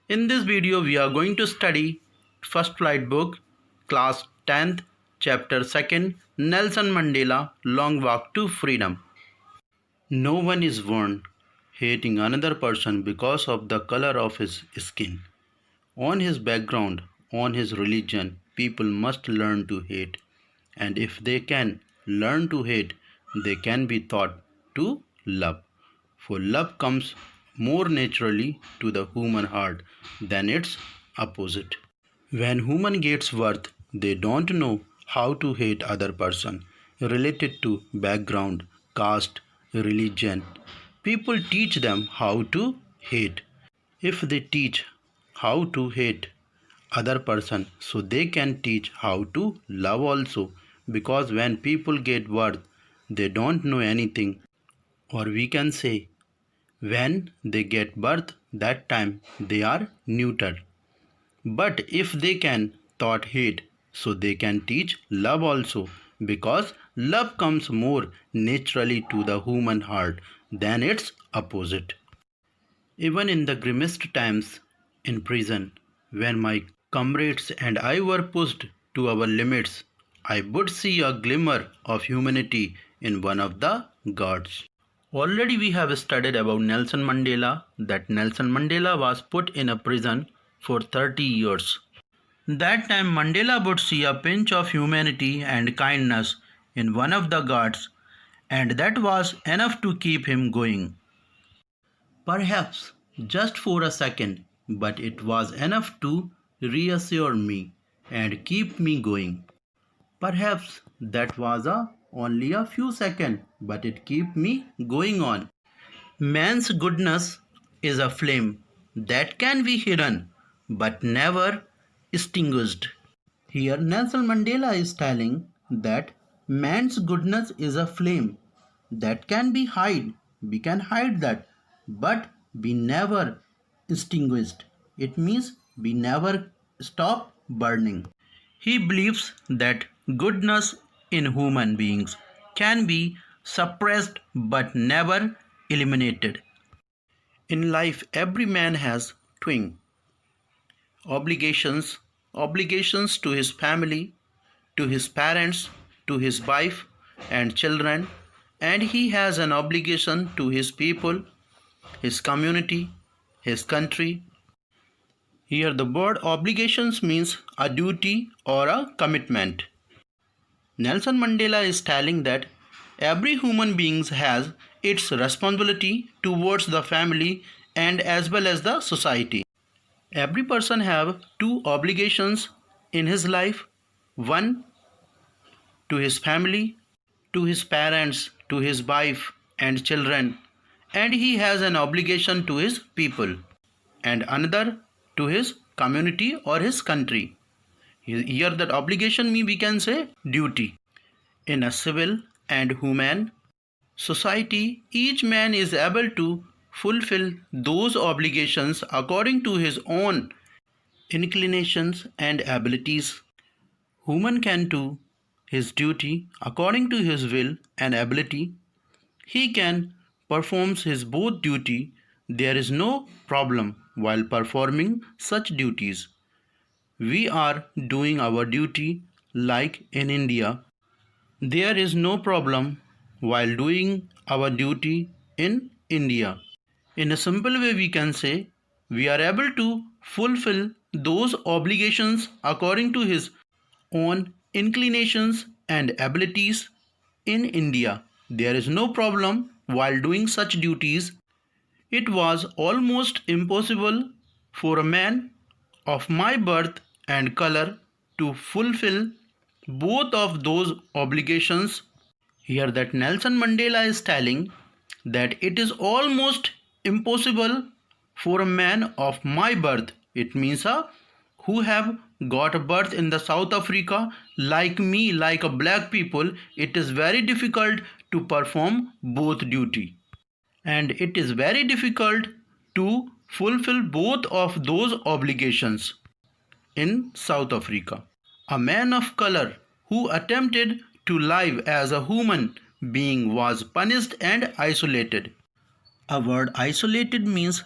In this video, we are going to study First Flight Book, Class 10th, Chapter 2nd, Nelson Mandela, Long Walk to Freedom. No one is born hating another person because of the color of his skin. On his background, on his religion, people must learn to hate. And if they can learn to hate, they can be taught to love. For love comes more naturally to the human heart than its opposite. When human gets worth, they don't know how to hate other person related to background, caste, religion. People teach them how to hate. If they teach how to hate other person, so they can teach how to love also, because when people get worth, they don't know anything, or we can say when they get birth, that time they are neuter. But if they can taught hate, so they can teach love also, because love comes more naturally to the human heart than its opposite. Even in the grimmest times in prison, when my comrades and I were pushed to our limits, I would see a glimmer of humanity in one of the guards. Already we have studied about Nelson Mandela, that Nelson Mandela was put in a prison for 30 years. That time Mandela would see a pinch of humanity and kindness in one of the guards, and that was enough to keep him going. Perhaps just for a second, but it was enough to reassure me and keep me going. Perhaps that was only a few seconds, but it kept me going on. Man's goodness is a flame that can be hidden but never extinguished. Here Nelson Mandela is telling that man's goodness is a flame that can be hid. We can hide that, but be never extinguished. It means we never stop burning. He believes that goodness in human beings can be suppressed but never eliminated. In life, every man has twin obligations to his family, to his parents, to his wife and children, and he has an obligation to his people, his community, his country. Here the word obligations means a duty or a commitment. Nelson Mandela is telling that every human being has its responsibility towards the family and as well as the society. Every person have two obligations in his life, one to his family, to his parents, to his wife and children, and he has an obligation to his people, and another to his community or his country. Here that obligation means we can say duty. In a civil and human society, each man is able to fulfill those obligations according to his own inclinations and abilities. Human can do his duty according to his will and ability. He can perform his both duty. There is no problem while performing such duties. We are doing our duty like in India. There is no problem while doing our duty in India. In a simple way, we can say we are able to fulfill those obligations according to his own inclinations and abilities in India. There is no problem while doing such duties. It was almost impossible for a man of my birth and color to fulfill both of those obligations. Here that Nelson Mandela is telling that it is almost impossible for a man of my birth. It means who have got a birth in the South Africa like me, like a black people. It is very difficult to perform both duty, and it is very difficult to fulfill both of those obligations in South Africa. A man of color who attempted to live as a human being was punished and isolated. A word isolated means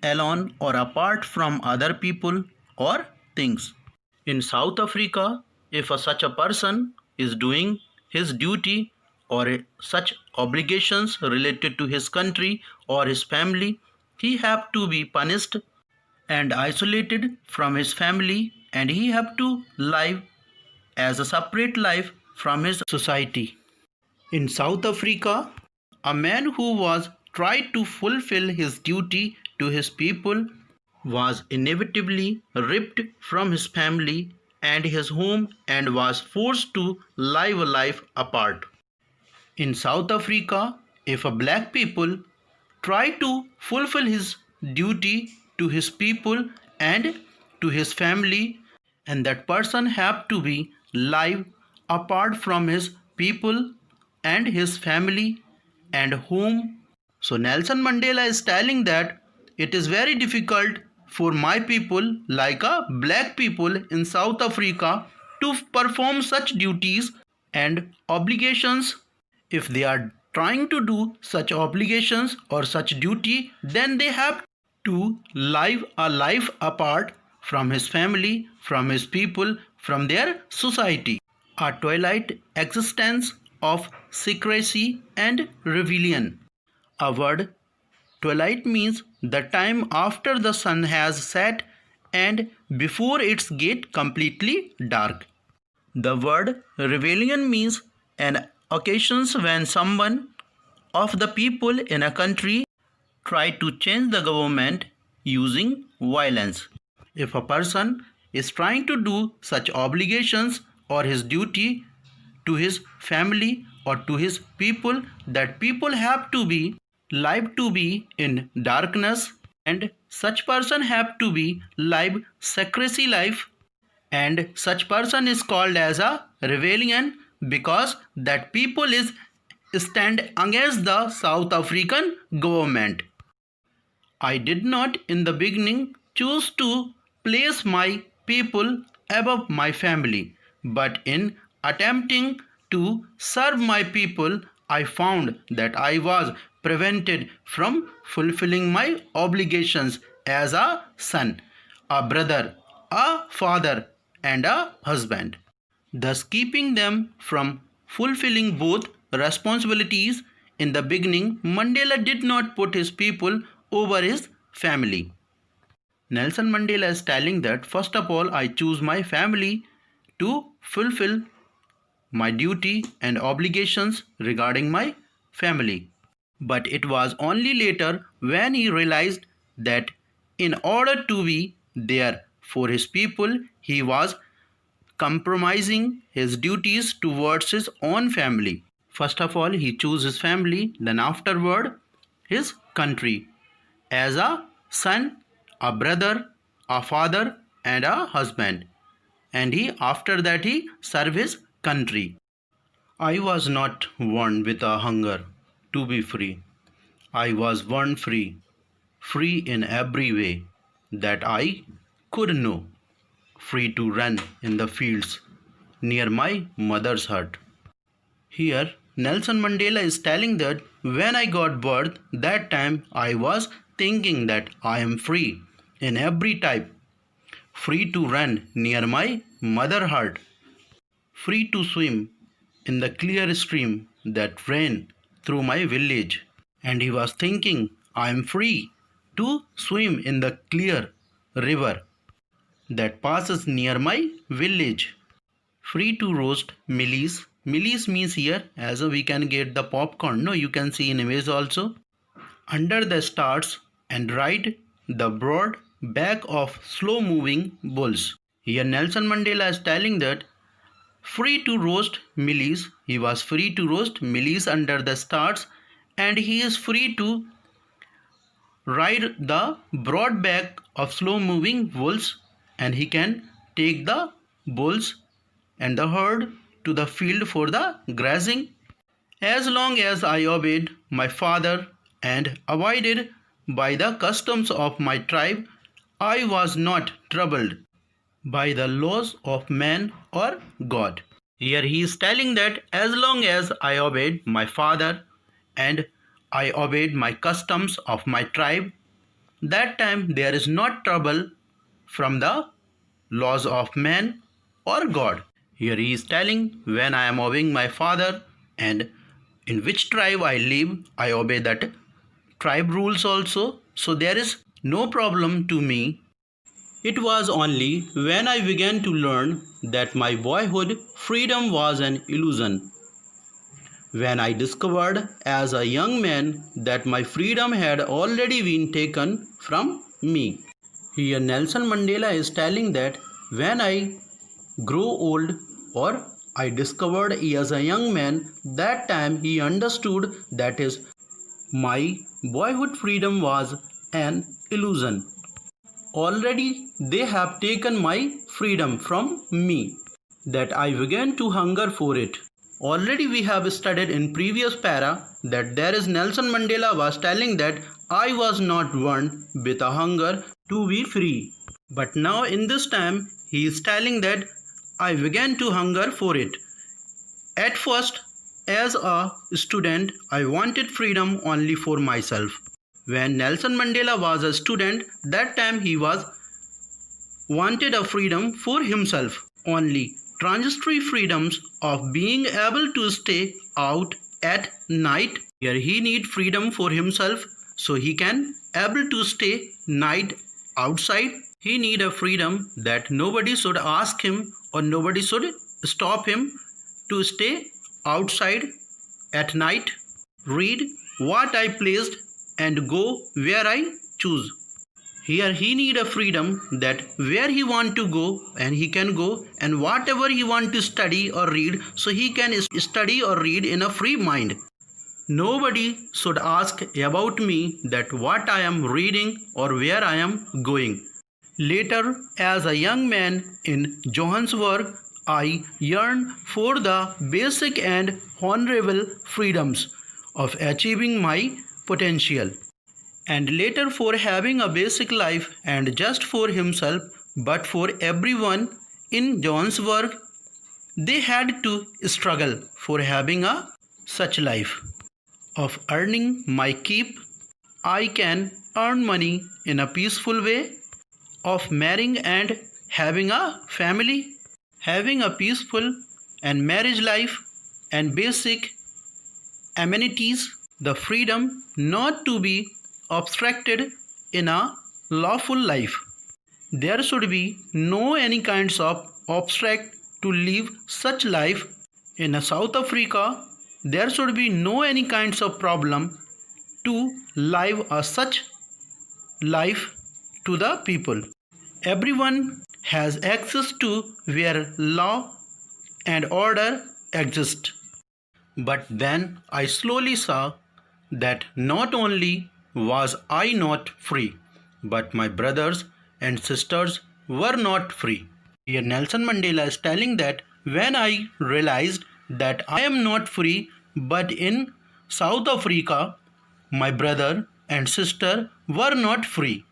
alone or apart from other people or things. In South Africa, if such a person is doing his duty or such obligations related to his country or his family, he have to be punished and isolated from his family, and he have to live as a separate life from his society. In South Africa, a man who was tried to fulfill his duty to his people was inevitably ripped from his family and his home and was forced to live a life apart. In South Africa, if a black people try to fulfill his duty to his people and to his family, and that person have to be live apart from his people and his family and home. So Nelson Mandela is telling that it is very difficult for my people like a black people in South Africa to perform such duties and obligations. If they are trying to do such obligations or such duty, then they have to live a life apart from his family, from his people, from their society. A twilight existence of secrecy and rebellion. A word twilight means the time after the sun has set and before it gets completely dark. The word rebellion means an occasions when someone of the people in a country try to change the government using violence. If a person is trying to do such obligations or his duty to his family or to his people, that people have to be live to be in darkness, and such person have to be live secrecy life, and such person is called as a rebellion because that people is stand against the South African government. I did not in the beginning choose to place my people above my family, but in attempting to serve my people, I found that I was prevented from fulfilling my obligations as a son, a brother, a father, and a husband, thus keeping them from fulfilling both responsibilities. In the beginning, Mandela did not put his people over his family. Nelson Mandela is telling that first of all, I choose my family to fulfill my duty and obligations regarding my family. But it was only later when he realized that in order to be there for his people, he was compromising his duties towards his own family. First of all, he chose his family, then afterward, his country. As a son, a brother, a father, and a husband. And after that he served his country. I was not born with a hunger to be free. I was born free, free in every way that I could know, free to run in the fields near my mother's hut. Here, Nelson Mandela is telling that when I got birth, that time I was thinking that I am free in every type, free to run near my mother hut, free to swim in the clear stream that ran through my village. And he was thinking, I am free to swim in the clear river that passes near my village, free to roast millies. Millies means here as we can get the popcorn. No, you can see in image also. Under the stars and ride the broad back of slow moving bulls. Here Nelson Mandela is telling that free to roast millies. He was free to roast millies under the stars, and he is free to ride the broad back of slow moving bulls, and he can take the bulls and the herd to the field for the grazing. As long as I obeyed my father and abided by the customs of my tribe, I was not troubled by the laws of man or God. Here he is telling that as long as I obeyed my father and I obeyed my customs of my tribe, that time there is not trouble from the laws of man or God. Here he is telling, when I am obeying my father and in which tribe I live, I obey that tribe rules also. So there is no problem to me. It was only when I began to learn that my boyhood freedom was an illusion. When I discovered as a young man that my freedom had already been taken from me. Here Nelson Mandela is telling that when I grow old or I discovered as a young man, that time he understood that is my boyhood freedom was an illusion. Already they have taken my freedom from me, that I began to hunger for it. Already we have studied in previous para that there is Nelson Mandela was telling that I was not born with a hunger to be free. But now in this time he is telling that I began to hunger for it. At first, as a student, I wanted freedom only for myself. When Nelson Mandela was a student, that time he wanted a freedom for himself only. Transitory freedoms of being able to stay out at night. Here he need freedom for himself so he can able to stay night outside. He need a freedom that nobody should ask him or nobody should stop him to stay outside at night, read what I pleased and go where I choose. Here he need a freedom that where he want to go and he can go, and whatever he want to study or read, so he can study or read in a free mind. Nobody should ask about me that what I am reading or where I am going. Later, as a young man in Johannesburg, I yearned for the basic and honorable freedoms of achieving my potential, and later for having a basic life and just for himself but for everyone in Johannesburg. They had to struggle for having a such life of earning my keep. I can earn money in a peaceful way, of marrying and having a family, having a peaceful and marriage life and basic amenities, the freedom not to be obstructed in a lawful life. There should be no any kinds of obstacle to live such life. In a South Africa, there should be no any kinds of problem to live a such life to the people. Everyone has access to where law and order exist. But then I slowly saw that not only was I not free, but my brothers and sisters were not free. Here Nelson Mandela is telling that when I realized that I am not free, but in South Africa, my brother and sister were not free.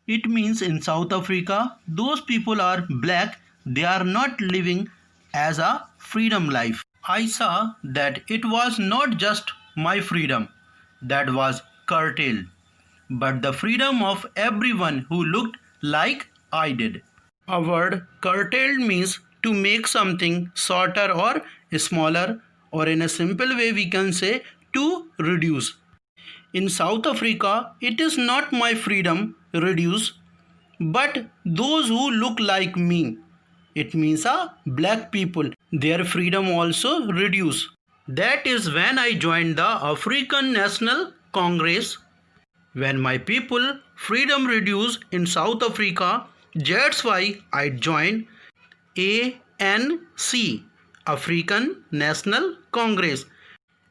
It means in South Africa, those people are black, they are not living as a freedom life. I saw that it was not just my freedom that was curtailed, but the freedom of everyone who looked like I did. A word curtailed means to make something shorter or smaller, or in a simple way we can say to reduce. In South Africa, it is not my freedom reduce, but those who look like me. It means black people, their freedom also reduce. That is when I joined the African National Congress. When my people freedom reduced in South Africa, that's why I joined ANC, African National Congress.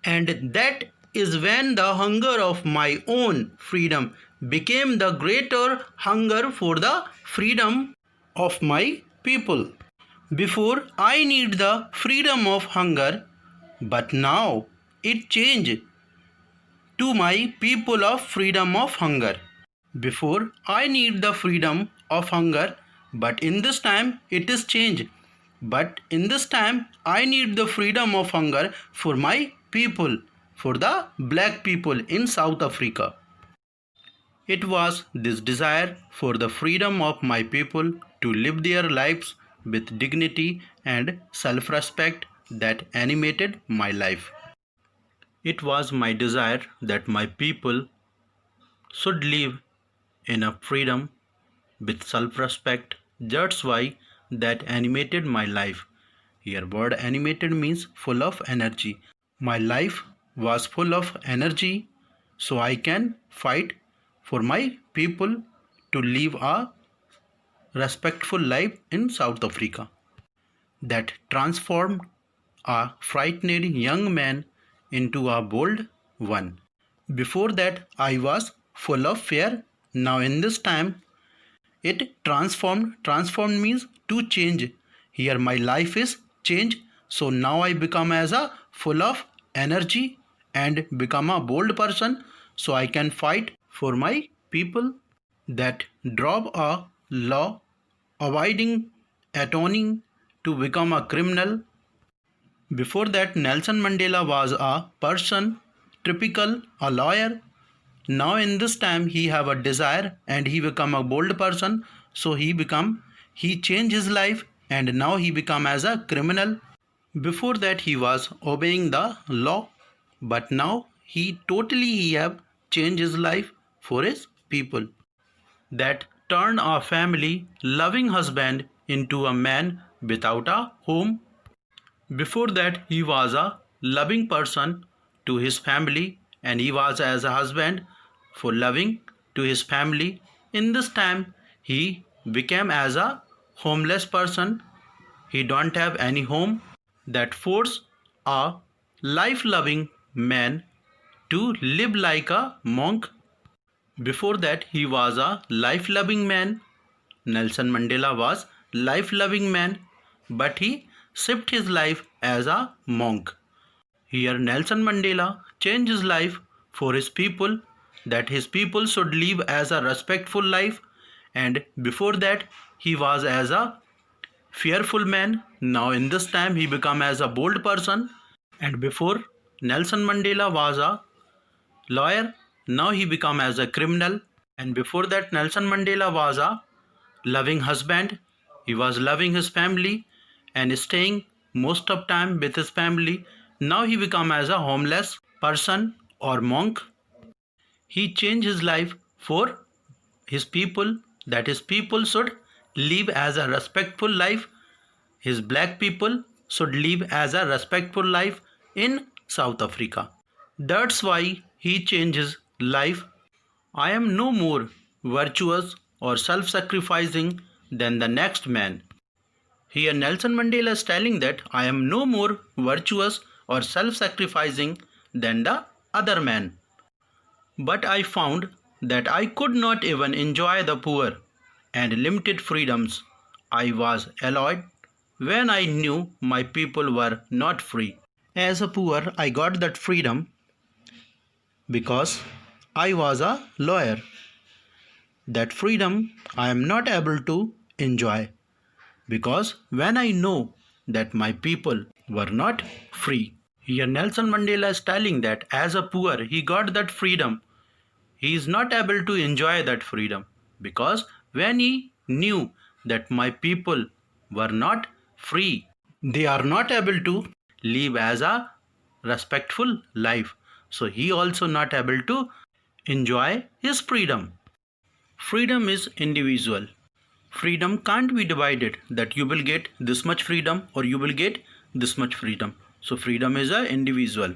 And that is when the hunger of my own freedom became the greater hunger for the freedom of my people. Before I need the freedom of hunger, but now it changed to my people of freedom of hunger. Before I need the freedom of hunger, but in this time it is changed. But in this time I need the freedom of hunger for my people, for the black people in South Africa. It was this desire for the freedom of my people to live their lives with dignity and self-respect that animated my life. It was my desire that my people should live in a freedom with self-respect. That's why that animated my life. Here word animated means full of energy. My life was full of energy, so I can fight for my people to live a respectful life in South Africa. That transformed a frightened young man into a bold one. Before that, I was full of fear. Now, in this time, it transformed. Transformed means to change. Here, my life is changed. So now I become as a full of energy and become a bold person. So I can fight for my people. That drop a law avoiding atoning to become a criminal. Before that, Nelson Mandela was a person, typical, a lawyer. Now in this time he have a desire and he become a bold person. So he changed his life and now he become as a criminal. Before that he was obeying the law, but now he have changed his life for his people. That turned a family loving husband into a man without a home. Before that, he was a loving person to his family and he was as a husband for loving to his family. In this time, he became as a homeless person. He don't have any home. That forced a life-loving man to live like a monk. Before that, he was a life-loving man. Nelson Mandela was life-loving man, but he shifted his life as a monk. Here Nelson Mandela changed his life for his people, that his people should live as a respectful life, and before that he was as a fearful man. Now in this time he become as a bold person, and before Nelson Mandela was a lawyer, now he become as a criminal, and before that Nelson Mandela was a loving husband. He was loving his family and staying most of time with his family. Now he become as a homeless person or monk. He changed his life for his people, that his people should live as a respectful life. His black people should live as a respectful life in South Africa. That's why he changes life. I am no more virtuous or self-sacrificing than the next man. Here Nelson Mandela is telling that I am no more virtuous or self-sacrificing than the other man. But I found that I could not even enjoy the poor and limited freedoms I was allowed when I knew my people were not free. As a poor, I got that freedom because I was a lawyer. That freedom I am not able to enjoy because when I know that my people were not free. Here Nelson Mandela is telling that as a poor he got that freedom. He is not able to enjoy that freedom because when he knew that my people were not free, they are not able to live as a respectful life. So he also not able to enjoy his freedom. Freedom is individual. Freedom can't be divided that you will get this much freedom or you will get this much freedom. So freedom is a individual.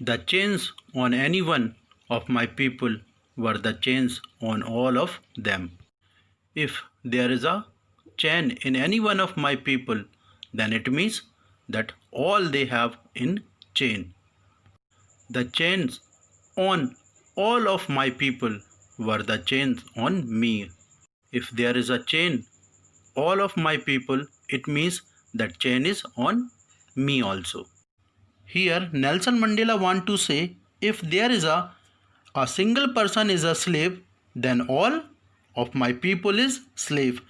The chains on any one of my people were the chains on all of them. If there is a chain in any one of my people, then it means that all they have in chain. The chains on all of my people were the chains on me. If there is a chain all of my people, it means that chain is on me also. Here Nelson Mandela want to say if there is a single person is a slave, then all of my people is slave.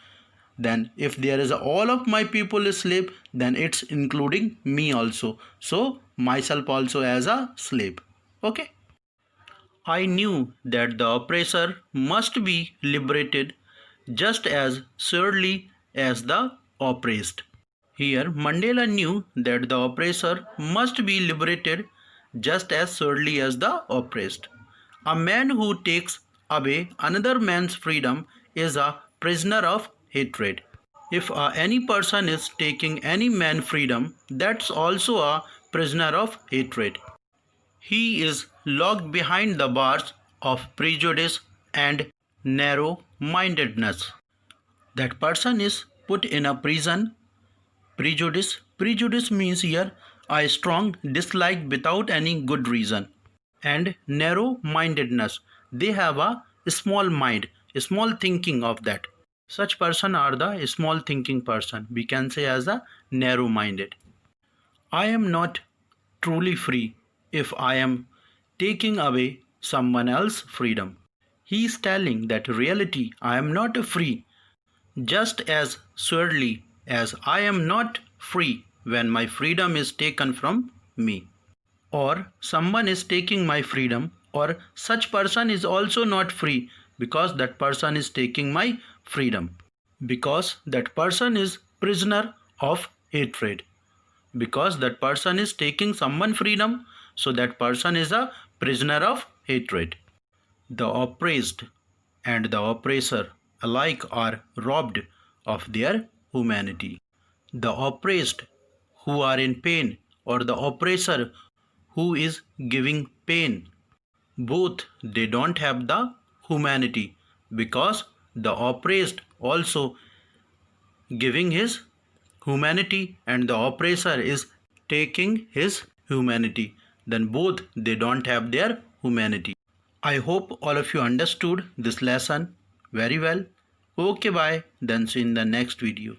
Then if there is all of my people is slave, then it's including me also. So myself also as a slave. Okay. I knew that the oppressor must be liberated just as surely as the oppressed. Here, Mandela knew that the oppressor must be liberated just as surely as the oppressed. A man who takes away another man's freedom is a prisoner of hatred. If any person is taking any man's freedom, that's also a prisoner of hatred. He is locked behind the bars of prejudice and narrow mindedness. That person is put in a prison. Prejudice means here a strong dislike without any good reason. And narrow mindedness, they have a small mind, a small thinking of that. Such person are the small thinking person. We can say as a narrow minded. I am not truly free if I am taking away someone else's freedom. He is telling that reality I am not free just as surely as I am not free when my freedom is taken from me. Or someone is taking my freedom, or such person is also not free because that person is taking my freedom. Because that person is prisoner of hatred. Because that person is taking someone freedom, so that person is a prisoner of hatred. The oppressed and the oppressor alike are robbed of their humanity. The oppressed who are in pain, or the oppressor who is giving pain, both they don't have the humanity, because the oppressed also giving his humanity and the oppressor is taking his humanity, then both they don't have their humanity. I hope all of you understood this lesson very well. Okay, bye, then see you in the next video.